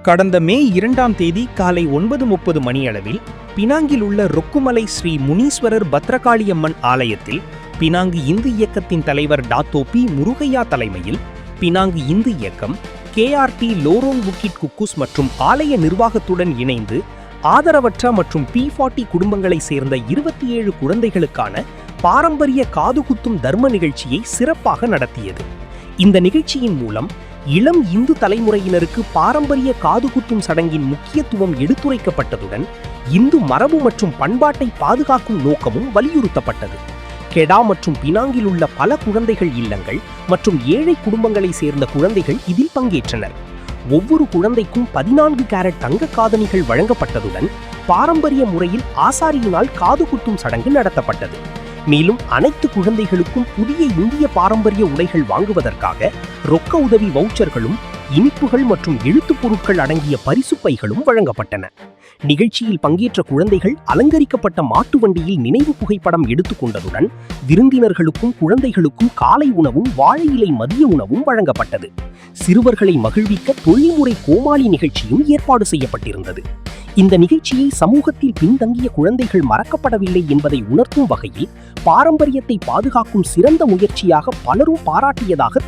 கடந்த மே 2ஆம் தேதி காலை 9:30 மணியளவில் பினாங்கில் உள்ள ரொக்குமலை ஸ்ரீ முனீஸ்வரர் பத்ரகாளியம்மன் ஆலயத்தில் பினாங்கு இந்து இயக்கத்தின் தலைவர் டாத்தோ பி முருகையா தலைமையில் பினாங்கு இந்து இயக்கம், KRT லோரோங் புக்கிட் குக்கூஸ் மற்றும் ஆலய நிர்வாகத்துடன் இணைந்து ஆதரவற்ற மற்றும் P40 குடும்பங்களை சேர்ந்த 27 குழந்தைகளுக்கான பாரம்பரிய காதுகுத்தும் தர்ம நிகழ்ச்சியை சிறப்பாக நடத்தியது. இந்த நிகழ்ச்சியின் மூலம் இளம் இந்து தலைமுறையினருக்கு பாரம்பரிய காதுகுத்தும் சடங்கின் முக்கியத்துவம் எடுத்துரைக்கப்பட்டதுடன் இந்து மரபு மற்றும் பண்பாட்டை பாதுகாக்கும் நோக்கமும் வலியுறுத்தப்பட்டது. கெடா மற்றும் பினாங்கில் உள்ள பல குழந்தைகள் இல்லங்கள் மற்றும் ஏழை குடும்பங்களை சேர்ந்த குழந்தைகள் இதில் பங்கேற்றனர். ஒவ்வொரு குழந்தைக்கும் 14 கேரட் தங்க காதணிகள் வழங்கப்பட்டதுடன் பாரம்பரிய முறையில் ஆசாரியினால் காதுகுத்தும் சடங்கு நடத்தப்பட்டது. மேலும் அனைத்து குழந்தைகளுக்கும் புதிய இந்திய பாரம்பரிய உடைகள் வாங்குவதற்காக ரொக்க உதவி வவுச்சர்களும் இனிப்புகள் மற்றும் எழுத்துப் பொருட்கள் அடங்கிய பரிசுப் பைகளும் வழங்கப்பட்டன. நிகழ்ச்சியில் பங்கேற்ற குழந்தைகள் அலங்கரிக்கப்பட்ட மாட்டு வண்டியில் நினைவு புகைப்படம் எடுத்துக்கொண்டதுடன் விருந்தினர்களுக்கும் குழந்தைகளுக்கும் காலை உணவும் வாழை இலை மதிய உணவும் வழங்கப்பட்டது. சிறுவர்களை மகிழ்விக்க தொழில்முறை கோமாளி நிகழ்ச்சியும் ஏற்பாடு செய்யப்பட்டிருந்தது. இந்த நிகழ்ச்சியை சமூகத்தில் பின்தங்கிய குழந்தைகள் மறக்கப்படவில்லை என்பதை உணர்த்தும் வகையில் பாரம்பரியத்தை பாதுகாக்கும் சிறந்த முயற்சியாக பலரும் பாராட்டியதாக